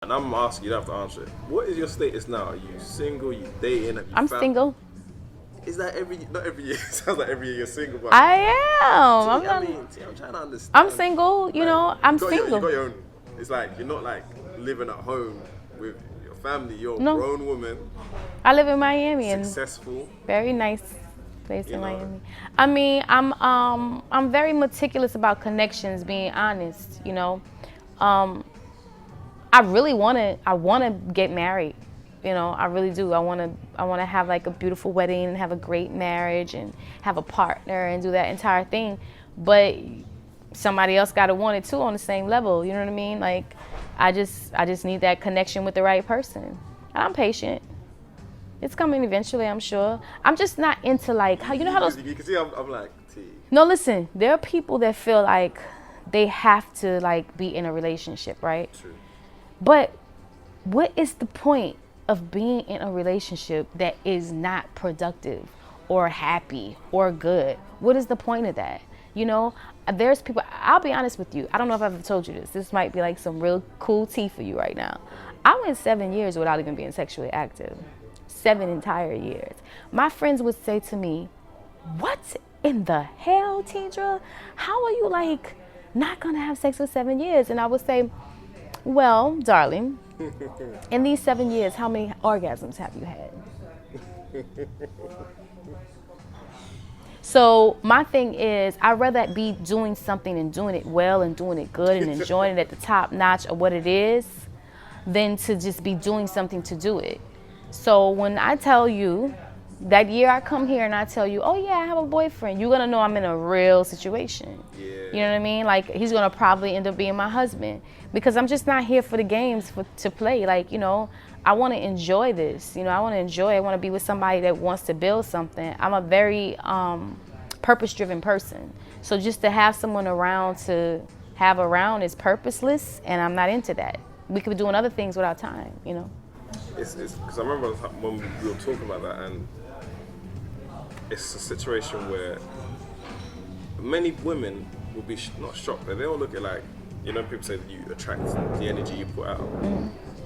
and I'm asking you, don't have to answer it. What is your status now? Are you single? Are you dating? Have you I'm single. Is that not every year? It sounds like every year you're single, but I am. I'm trying to understand. I'm single, you know, I'm single. You got your own. It's like you're not like living at home with your family. You're a No. grown woman. I live in Miami Successful. and very nice place in Miami. I mean, I'm very meticulous about connections, being honest, you know. I want to get married. You know, I really do. I want to have like a beautiful wedding and have a great marriage and have a partner and do that entire thing. But somebody else got to want it too on the same level. You know what I mean? Like, I just need that connection with the right person. And I'm patient. It's coming eventually, I'm sure. I'm just not into like how, you know how those. You can see I'm like, T. No, listen. There are people that feel like they have to like be in a relationship, right? True. But what is the point of being in a relationship that is not productive or happy or good? What is the point of that? You know, there's people, I'll be honest with you. I don't know if I've ever told you this. This might be like some real cool tea for you right now. I went 7 years without even being sexually active. 7 entire years. My friends would say to me, what in the hell, Teedra? How are you like not gonna have sex for 7 years? And I would say, well, darling, in these 7 years, how many orgasms have you had? So my thing is, I'd rather be doing something and doing it well and doing it good and enjoying it at the top notch of what it is than to just be doing something to do it. So when I tell you, that year I come here and I tell you, oh yeah, I have a boyfriend, you're gonna know I'm in a real situation. Yeah. You know what I mean? Like, he's gonna probably end up being my husband because I'm just not here for the games to play. Like, you know, I wanna enjoy this. You know, I wanna be with somebody that wants to build something. I'm a very purpose-driven person. So just to have someone around to have around is purposeless, and I'm not into that. We could be doing other things without time, you know? It's because I remember when we were talking about that, and it's a situation where many women will be not shocked, but they all look at like, you know, people say that you attract the energy you put out.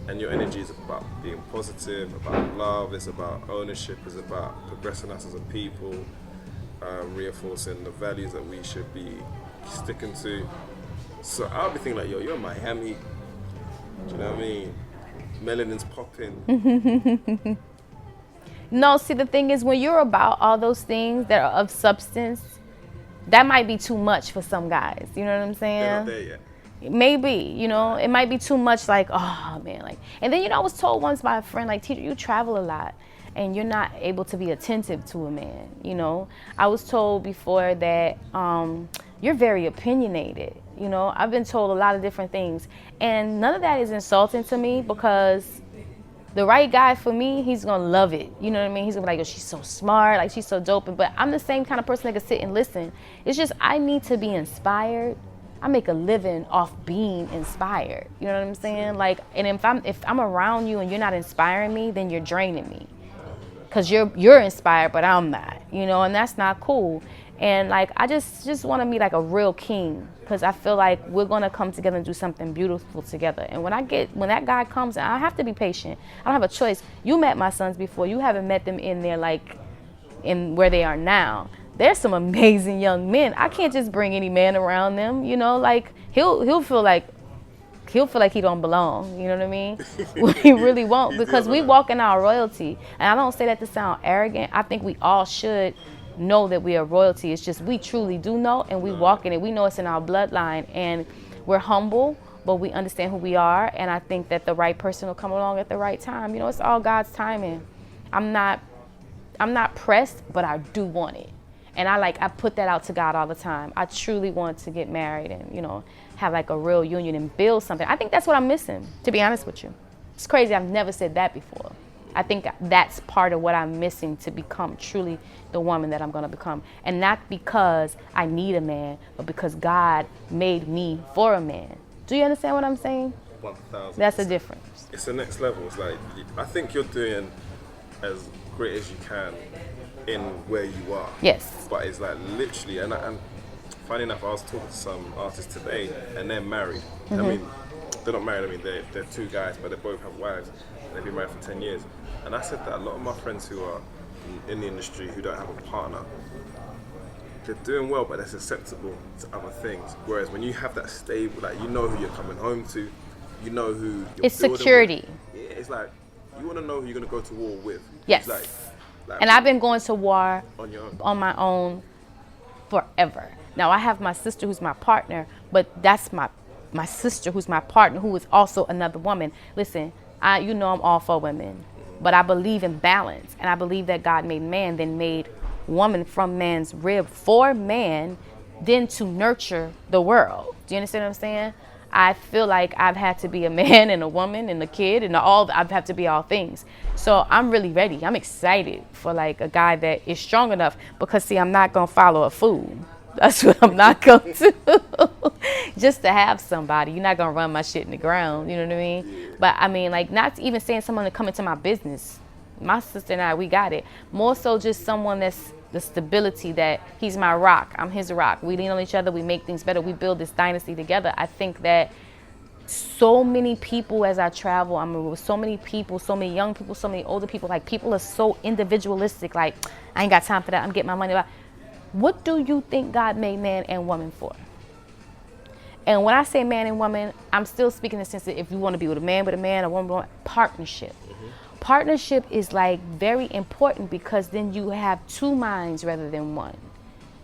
And your energy is about being positive, about love, it's about ownership, it's about progressing us as a people, reinforcing the values that we should be sticking to. So I'll be thinking like, yo, you're in Miami, do you know what I mean? Melanin's popping. No, see, the thing is, when you're about all those things that are of substance, that might be too much for some guys. You know what I'm saying? They're not there yet. Maybe, you know, it might be too much, like, oh man, like, and then, you know, I was told once by a friend, like, Teedra, you travel a lot and you're not able to be attentive to a man, you know. I was told before that you're very opinionated, you know. I've been told a lot of different things, and none of that is insulting to me because the right guy for me, he's gonna love it. You know what I mean? He's gonna be like, oh, she's so smart, like she's so dope. But I'm the same kind of person that can sit and listen. It's just I need to be inspired. I make a living off being inspired. You know what I'm saying? Like, and if I'm around you and you're not inspiring me, then you're draining me. Cause you're inspired, but I'm not. You know, and that's not cool. And like, I just want to be like a real king, because I feel like we're gonna come together and do something beautiful together. And when that guy comes, I have to be patient. I don't have a choice. You met my sons before. You haven't met them in their like, in where they are now. There's some amazing young men. I can't just bring any man around them. You know, like he'll feel like he don't belong. You know what I mean? He really won't, because we walk in our royalty. And I don't say that to sound arrogant. I think we all should know that we are royalty. It's just we truly do know, and we walk in it. We know it's in our bloodline, and we're humble, but we understand who we are. And I think that the right person will come along at the right time. You know, it's all God's timing. I'm not pressed, but I do want it. And I put that out to God all the time. I truly want to get married and, you know, have like a real union and build something. I think that's what I'm missing, to be honest with you. It's crazy, I've never said that before. I think that's part of what I'm missing to become truly the woman that I'm gonna become. And not because I need a man, but because God made me for a man. Do you understand what I'm saying? 1,000%. That's the difference. It's the next level. It's like, I think you're doing as great as you can in where you are. Yes. But it's like literally, and funny enough, I was talking to some artists today, and they're married. I mean, they're not married. I mean, they're two guys, but they both have wives, and they've been married for 10 years. And I said that a lot of my friends who are in the industry who don't have a partner, they're doing well, but they're susceptible to other things. Whereas when you have that stable, like you know who you're coming home to, you know who you're It's building security. with. Yeah, it's like you want to know who you're going to go to war with. Yes. It's like And I've been going to war on your own. on my own forever. Now I have my sister who's my partner, but that's my sister who's my partner who is also another woman. Listen, I'm all for women, but I believe in balance, and I believe that God made man, then made woman from man's rib for man, then to nurture the world. Do you understand what I'm saying? I feel like I've had to be a man and a woman and a kid and I've had to be all things. So I'm really ready. I'm excited for like a guy that is strong enough, because see, I'm not going to follow a fool. That's what I'm not going to do. Just to have somebody. You're not going to run my shit in the ground. You know what I mean? Yeah. But I mean, like, not even saying someone to come into my business. My sister and I, we got it. More so just someone that's the stability, that he's my rock, I'm his rock. We lean on each other, we make things better, we build this dynasty together. I think that so many people, as I travel, I'm with so many people, so many young people, so many older people, like people are so individualistic, like, I ain't got time for that, I'm getting my money back. What do you think God made man and woman for? And when I say man and woman, I'm still speaking in the sense that if you want to be with a man, a woman, partnership. Partnership is like very important, because then you have two minds rather than one.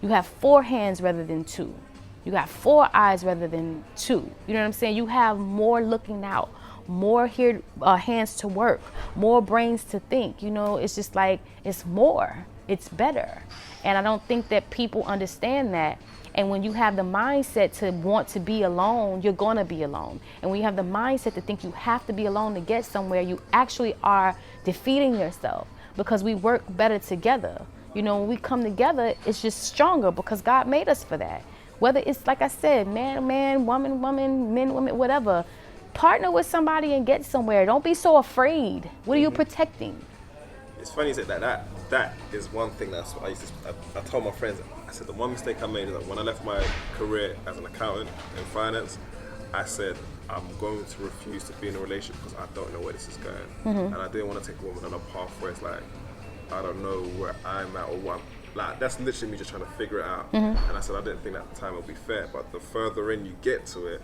You have four hands rather than two. You got four eyes rather than two. You know what I'm saying? You have more looking out, more hands to work, more brains to think. It's just like, it's more, it's better. And I don't think that people understand that. And when you have the mindset to want to be alone, you're going to be alone. And when you have the mindset to think you have to be alone to get somewhere, you actually are defeating yourself, because we work better together. When we come together, it's just stronger, because God made us for that. Whether it's, like I said, man, woman, men, women, whatever. Partner with somebody and get somewhere. Don't be so afraid. What are you protecting? It's funny you said that. That is one thing that's what I told my friends. I said the one mistake I made is that when I left my career as an accountant in finance, I said I'm going to refuse to be in a relationship because I don't know where this is going. And I didn't want to take a woman on a path where it's like, I don't know where I'm at or what. Like, that's literally me just trying to figure it out. And I said I didn't think that time would be fair, but the further in you get to it,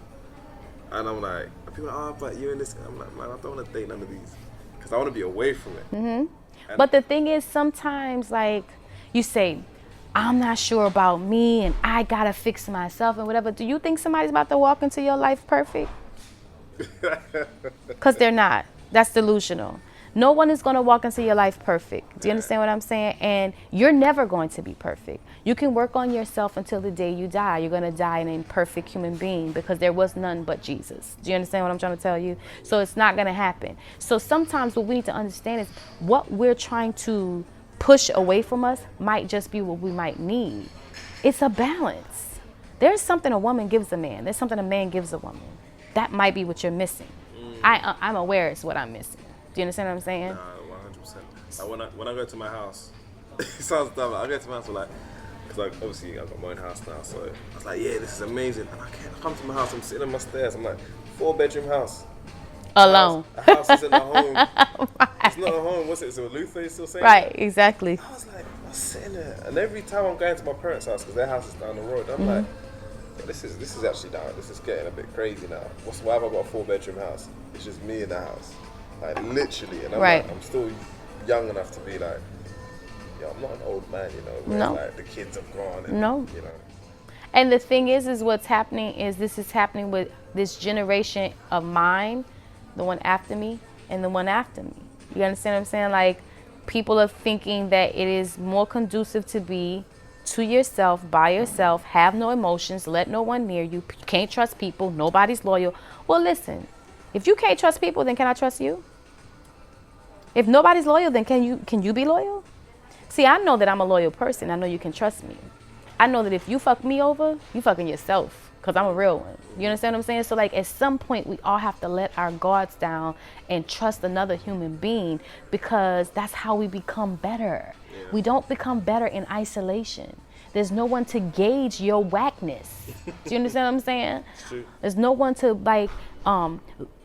and I'm like, people are like, oh, but you're in this. I'm like, man, I don't want to date none of these, because I want to be away from it. But the thing is, sometimes, like, you say, I'm not sure about me and I gotta fix myself and whatever. Do you think somebody's about to walk into your life perfect? Because they're not. That's delusional. No one is going to walk into your life perfect. Do you understand what I'm saying? And you're never going to be perfect. You can work on yourself until the day you die. You're going to die an imperfect human being, because there was none but Jesus. Do you understand what I'm trying to tell you? So it's not going to happen. So sometimes what we need to understand is what we're trying to push away from us might just be what we might need. It's a balance. There's something a woman gives a man. There's something a man gives a woman. That might be what you're missing. I'm aware it's what I'm missing. Do you understand what I'm saying? Nah, 100%. Like when I go to my house, it sounds dumb. I go to my house because obviously I've got my own house now. So I was like, yeah, this is amazing. And I come to my house, I'm sitting on my stairs. I'm like, 4-bedroom house. Alone. A house isn't a home. Right. It's not a home. What's it? Is it Luther you're still saying? Right, exactly. I was like, I'm sitting there, and every time I'm going to my parents' house, because their house is down the road, I'm like, yeah, this is actually down. This is getting a bit crazy now. Why have I got a 4-bedroom house? It's just me in the house. Like, literally, and I'm like, I'm still young enough to be like, yo, I'm not an old man, where like the kids have gone and, And the thing is what's happening is this is happening with this generation of mine, the one after me and the one after me. You understand what I'm saying? Like, people are thinking that it is more conducive to be to yourself, by yourself, have no emotions, let no one near you, can't trust people, nobody's loyal. Well, listen. If you can't trust people, then can I trust you? If nobody's loyal, then can you be loyal? See, I know that I'm a loyal person. I know you can trust me. I know that if you fuck me over, you fucking yourself, because I'm a real one. You understand what I'm saying? So, like, at some point, we all have to let our guards down and trust another human being, because that's how we become better. Yeah. We don't become better in isolation. there's no one to gauge your whackness. Do you understand what I'm saying? It's true. There's no one to like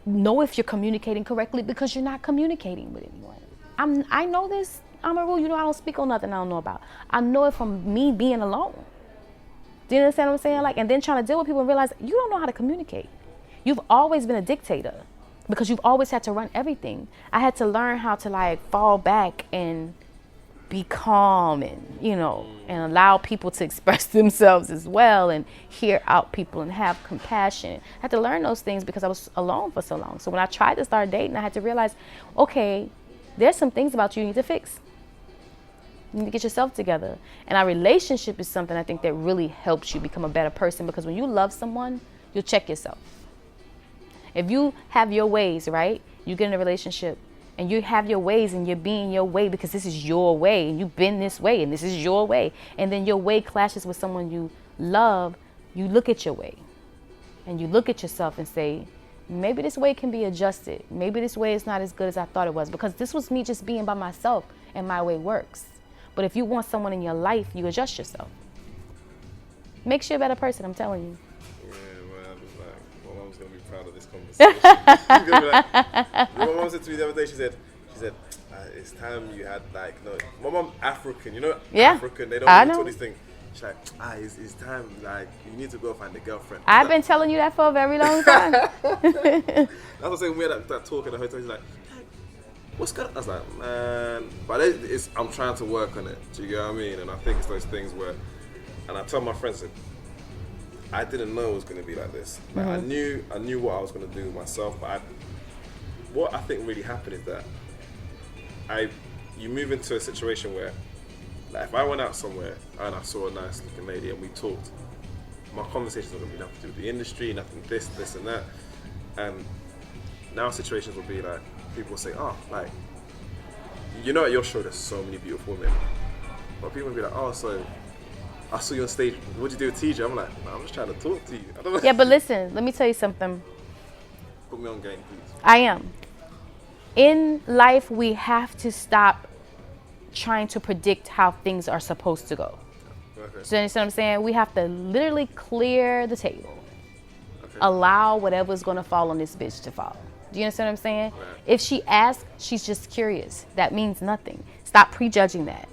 know if you're communicating correctly because you're not communicating with anyone. I know this, Amaru, you know I don't speak on nothing I don't know about. I know it from me being alone. Do you understand what I'm saying? Like, and then trying to deal with people and realize you don't know how to communicate. You've always been a dictator because you've always had to run everything. I had to learn how to like fall back and be calm and, you know, and allow people to express themselves as well and hear out people and have compassion. I had to learn those things because I was alone for so long. So when I tried to start dating, I had to realize, okay, there's some things about you need to fix. You need to get yourself together. And our relationship is something I think that really helps you become a better person, because when you love someone, you'll check yourself. If you have your ways, right? You get in a relationship and you have your ways and you're being your way because this is your way and you've been this way and this is your way. And then your way clashes with someone you love, you look at your way and you look at yourself and say, maybe this way can be adjusted. Maybe this way is not as good as I thought it was, because this was me just being by myself and my way works. But if you want someone in your life, you adjust yourself. Makes you a better person, I'm telling you. Yeah, man. Like, my mom's gonna be proud of this conversation. She's gonna be like, my mom said to me the other day, she said, it's time you had like, no, my mom African, you know, Yeah, African, they don't I really know. talk these things. She's like, it's time, like, you need to go find a girlfriend. I've been telling you that for a very long time. That's what I'm saying. We had that talk in the hotel. He's like, what's good? I was like, man, but I'm trying to work on it. Do you get what I mean? And I think it's those things where, and I tell my friends, I didn't know it was going to be like this. Like, I knew what I was going to do myself, but what I think really happened is that you move into a situation where, like, if I went out somewhere and I saw a nice looking lady and we talked, my conversations are going to be nothing to do with the industry, nothing this and that. And now situations will be like, people will say, oh, like, you know, at your show there's so many beautiful women. But people will be like, oh, so I saw you on stage, what'd you do with Teedra? I'm like, no, I'm just trying to talk to you. I don't know. Yeah, but listen, let me tell you something. Put me on game, please. I am. In life, we have to stop trying to predict how things are supposed to go. Okay. So you understand what I'm saying? We have to literally clear the table. Okay. Allow whatever's going to fall on this bitch to fall. Do you understand what I'm saying? Right. If she asks, she's just curious. That means nothing. Stop prejudging that.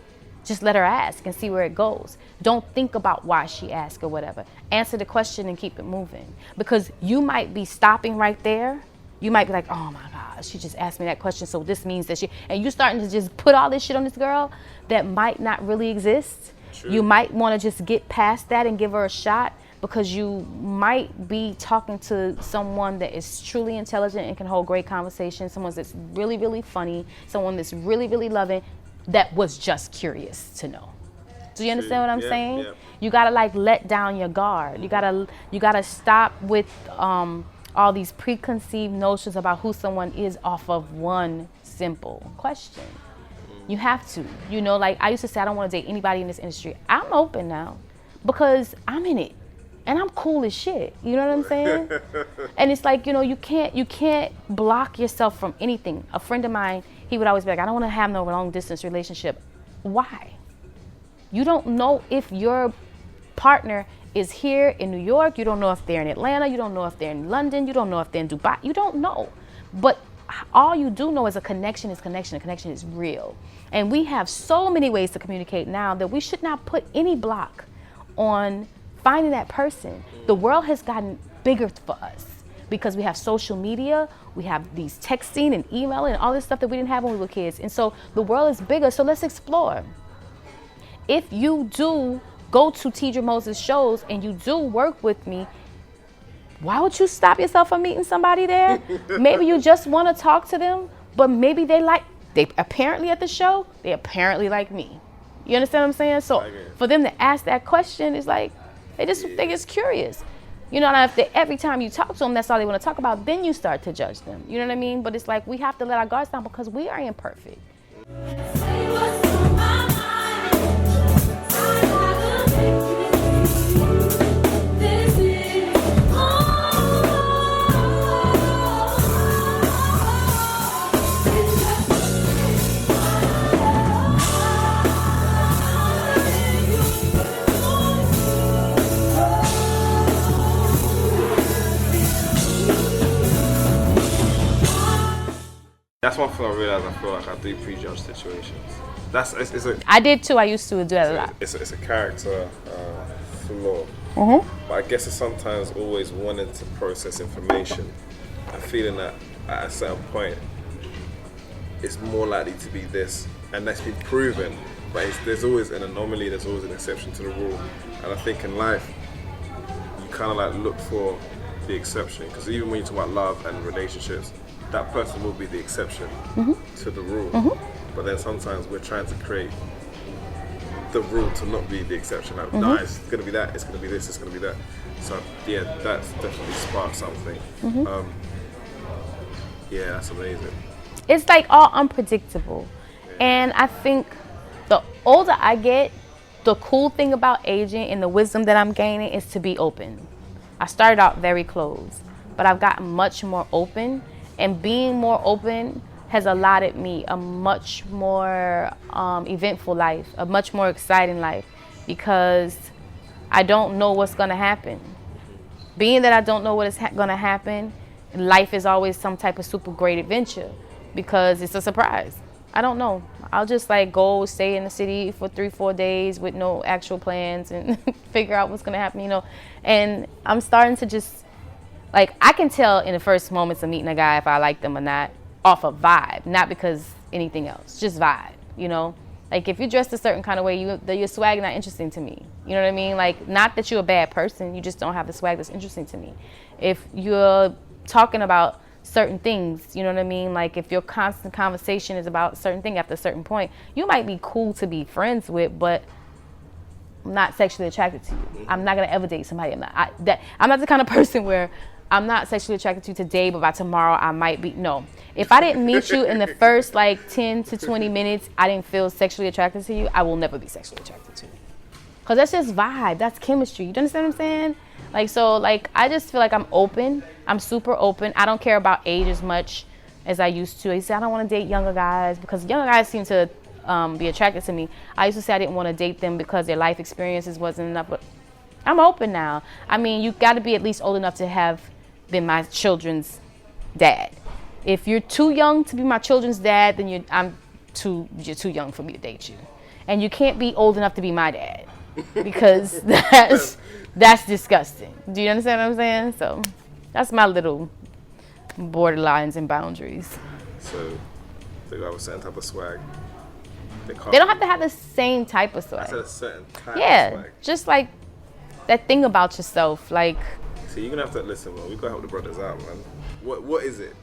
Just let her ask and see where it goes. Don't think about why she asked or whatever. Answer the question and keep it moving. Because you might be stopping right there. You might be like, oh my God, she just asked me that question, so this means that she, and you starting to just put all this shit on this girl that might not really exist. True. You might want to just get past that and give her a shot, because you might be talking to someone that is truly intelligent and can hold great conversation, someone that's really, really funny, someone that's really, really loving, that was just curious to know. Do you understand what I'm saying? Yeah. You gotta like let down your guard. You gotta stop with all these preconceived notions about who someone is off of one simple question. You have to. You know, like I used to say, I don't want to date anybody in this industry. I'm open now because I'm in it. And I'm cool as shit. You know what I'm saying? And it's like, you know, you can't block yourself from anything. A friend of mine, he would always be like, I don't want to have no long distance relationship. Why? You don't know if your partner is here in New York. You don't know if they're in Atlanta. You don't know if they're in London. You don't know if they're in Dubai. You don't know. But all you do know is a connection is connection. A connection is real. And we have so many ways to communicate now that we should not put any block on finding that person. The world has gotten bigger for us because we have social media, we have these texting and emailing and all this stuff that we didn't have when we were kids. And so the world is bigger, so let's explore. If you do go to Teedra Moses shows and you do work with me, why would you stop yourself from meeting somebody there? Maybe you just want to talk to them, but maybe they apparently at the show, they apparently like me. You understand what I'm saying? So for them to ask that question is like, they just curious. You know, and if every time you talk to them, that's all they want to talk about, then you start to judge them. You know what I mean? But it's like, we have to let our guards down because we are imperfect. That's one thing I realized. I feel like I do prejudge situations. I did too. I used to do that a lot. It's a character flaw. But I guess it's sometimes always wanting to process information and feeling that at a certain point it's more likely to be this, and that's been proven. But there's always an anomaly. There's always an exception to the rule. And I think in life you kind of like look for the exception, because even when you talk about love and relationships, that person will be the exception to the rule. But then sometimes we're trying to create the rule to not be the exception. Like, no, it's going to be that, it's going to be this, it's going to be that. So yeah, that's definitely sparked something. Yeah, that's amazing. It's like all unpredictable. And I think the older I get, the cool thing about aging and the wisdom that I'm gaining is to be open. I started out very closed, but I've gotten much more open, and being more open has allotted me a much more eventful life, a much more exciting life, because I don't know what's gonna happen. Being that I don't know what is gonna happen, life is always some type of super great adventure, because it's a surprise. I don't know. I'll just like go stay in the city for 3-4 days with no actual plans and figure out what's gonna happen, you know. And I'm starting to just, like, I can tell in the first moments of meeting a guy if I like them or not, off a vibe, not because anything else, just vibe, you know. Like if you're dressed a certain kind of way, your swag not interesting to me. You know what I mean? Like, not that you're a bad person, you just don't have the swag that's interesting to me. If you're talking about certain things, you know what I mean? Like if your constant conversation is about a certain thing after a certain point, you might be cool to be friends with, but I'm not sexually attracted to you. I'm not gonna ever date somebody. I'm not the kind of person where I'm not sexually attracted to you today, but by tomorrow I might be. No. If I didn't meet you in the first like 10 to 20 minutes, I didn't feel sexually attracted to you, I will never be sexually attracted to you. Because that's just vibe. That's chemistry. You understand what I'm saying? Like, so, like, I just feel like I'm open. I'm super open. I don't care about age as much as I used to. I used to say I don't want to date younger guys because younger guys seem to be attracted to me. I used to say I didn't want to date them because their life experiences wasn't enough. But I'm open now. I mean, you got to be at least old enough to have been my children's dad. If you're too young to be my children's dad, then you're too young for me to date you. And you can't be old enough to be my dad because that's disgusting. Do you understand what I'm saying? So that's my little borderlines and boundaries. So they have a certain type of swag. They don't have to have the same type of swag. I said a certain type of swag. Yeah, just like that thing about yourself, like. So you're gonna have to listen, man. We gotta help the brothers out, man. What is it?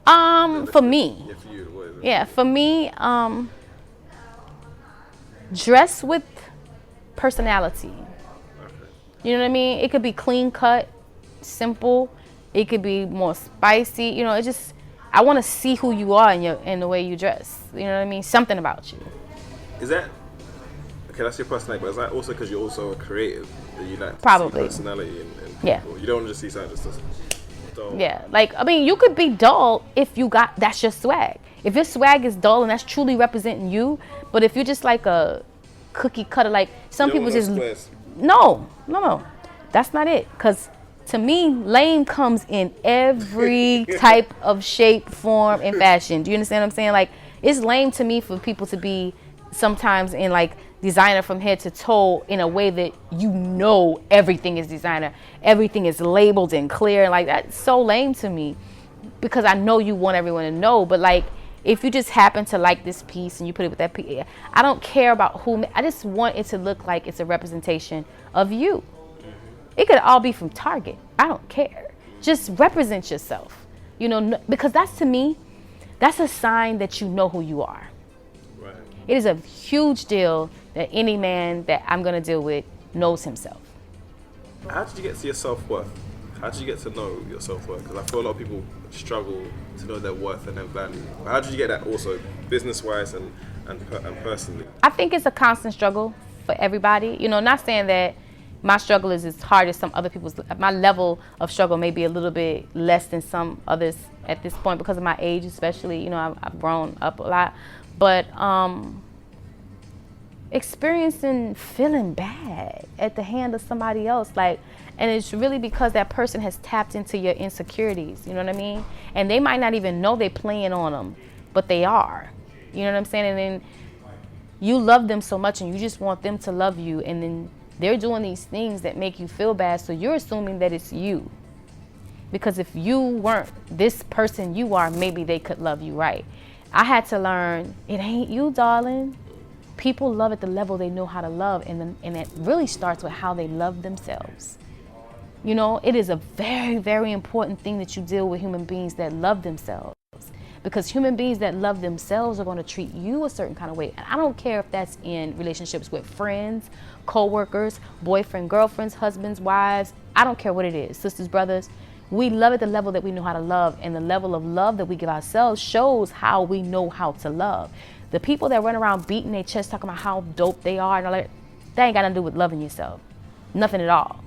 For me. Yeah, for you. What is it? Yeah, for me, dress with personality. Okay. You know what I mean? It could be clean cut, simple. It could be more spicy. You know, it just, I want to see who you are in the way you dress. You know what I mean? Something about you. Is that, okay, that's your personality, but is that also because you're also a creative? That you like Probably. to see personality in people? Yeah. You don't want to just see something just dull. Yeah, like, I mean, you could be dull if you got, that's your swag. If your swag is dull and that's truly representing you, but if you're just like a cookie cutter, like some people just, no, that's not it. Because to me, lame comes in every type of shape, form, and fashion. Do you understand what I'm saying? Like, it's lame to me for people to be sometimes in like designer from head to toe in a way that you know everything is designer, everything is labeled and clear. Like, that's so lame to me because I know you want everyone to know, but like, if you just happen to like this piece and you put it with that piece, I don't care about who. I just want it to look like it's a representation of you. It could all be from Target. I don't care. Just represent yourself. You know, because that's, to me, that's a sign that you know who you are. Right. It is a huge deal that any man that I'm going to deal with knows himself. How did you get to your self-worth? How did you get to know your self-worth? Because I feel a lot of people struggle to know their worth and their value. How did you get that also, business-wise and personally? I think it's a constant struggle for everybody. You know, not saying that my struggle is as hard as some other people's. My level of struggle may be a little bit less than some others at this point because of my age, especially. You know, I've grown up a lot. But experiencing feeling bad at the hand of somebody else, like, and it's really because that person has tapped into your insecurities, you know what I mean? And they might not even know they're playing on them. but they are. You know what I'm saying? And then you love them so much and you just want them to love you, and then they're doing these things that make you feel bad, so you're assuming that it's you. Because if you weren't this person you are, maybe they could love you right. I had to learn, it ain't you, darling. People love at the level they know how to love, and it really starts with how they love themselves. You know, it is a very, very important thing that you deal with human beings that love themselves. Because human beings that love themselves are going to treat you a certain kind of way. And I don't care if that's in relationships with friends, co-workers, boyfriend, girlfriends, husbands, wives. I don't care what it is, sisters, brothers. We love at the level that we know how to love, and the level of love that we give ourselves shows how we know how to love. The people that run around beating their chest talking about how dope they are and all that ain't got nothing to do with loving yourself. Nothing at all,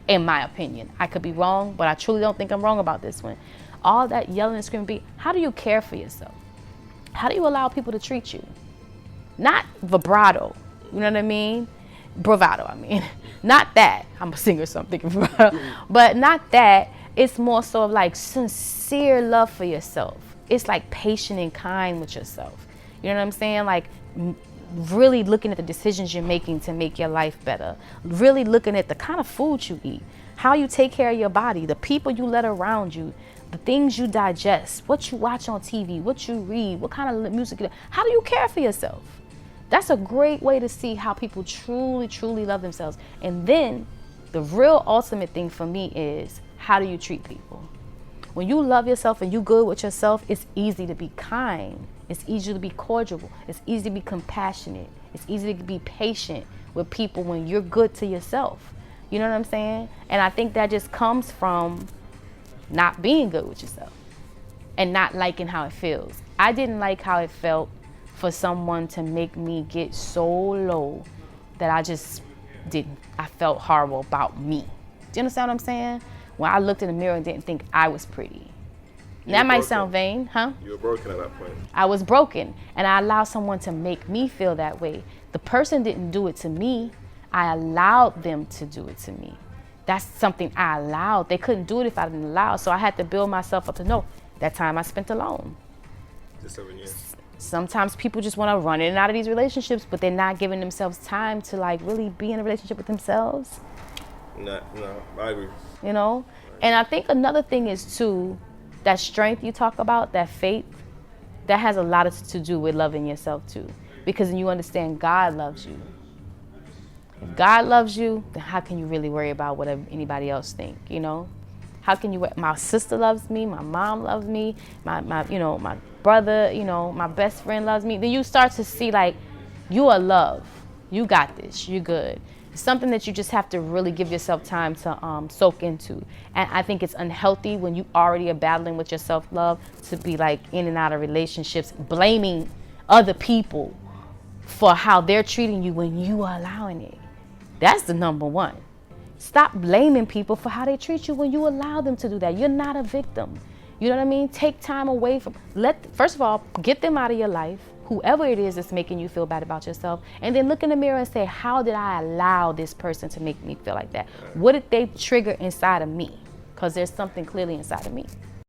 in my opinion. I could be wrong, but I truly don't think I'm wrong about this one. All that yelling and screaming, how do you care for yourself? How do you allow people to treat you? Not vibrato, you know what I mean? Bravado, I mean. Not that. I'm a singer, so I'm thinking bravado. But not that. It's more so of like sincere love for yourself. It's like patient and kind with yourself. You know what I'm saying? Like really looking at the decisions you're making to make your life better. Really looking at the kind of food you eat, how you take care of your body, the people you let around you, the things you digest, what you watch on TV, what you read, what kind of music you do. How do you care for yourself? That's a great way to see how people truly, truly love themselves. And then the real ultimate thing for me is, how do you treat people? When you love yourself and you good with yourself, it's easy to be kind. It's easy to be cordial. It's easy to be compassionate. It's easy to be patient with people when you're good to yourself. You know what I'm saying? And I think that just comes from not being good with yourself and not liking how it feels. I didn't like how it felt for someone to make me get so low that I felt horrible about me. Do you understand what I'm saying? When I looked in the mirror and didn't think I was pretty. That might sound vain, huh? You were broken at that point. I was broken, and I allowed someone to make me feel that way. The person didn't do it to me. I allowed them to do it to me. That's something I allowed. They couldn't do it if I didn't allow. So I had to build myself up to know that time I spent alone. Just 7 years. Sometimes people just want to run in and out of these relationships, but they're not giving themselves time to like really be in a relationship with themselves. No, I agree. You know? And I think another thing is too, that strength you talk about, that faith, that has a lot to do with loving yourself too. Because then you understand God loves you. If God loves you, then how can you really worry about what anybody else think, you know? How can you, my sister loves me, my mom loves me, my brother, my best friend loves me. Then you start to see like, you are loved. You got this, you're good. It's something that you just have to really give yourself time to soak into. And I think it's unhealthy when you already are battling with your self-love to be like in and out of relationships, blaming other people for how they're treating you when you are allowing it. That's the number one. Stop blaming people for how they treat you when you allow them to do that. You're not a victim. You know what I mean? Take time away from, first of all, get them out of your life, whoever it is that's making you feel bad about yourself, and then look in the mirror and say, how did I allow this person to make me feel like that? What did they trigger inside of me? Because there's something clearly inside of me.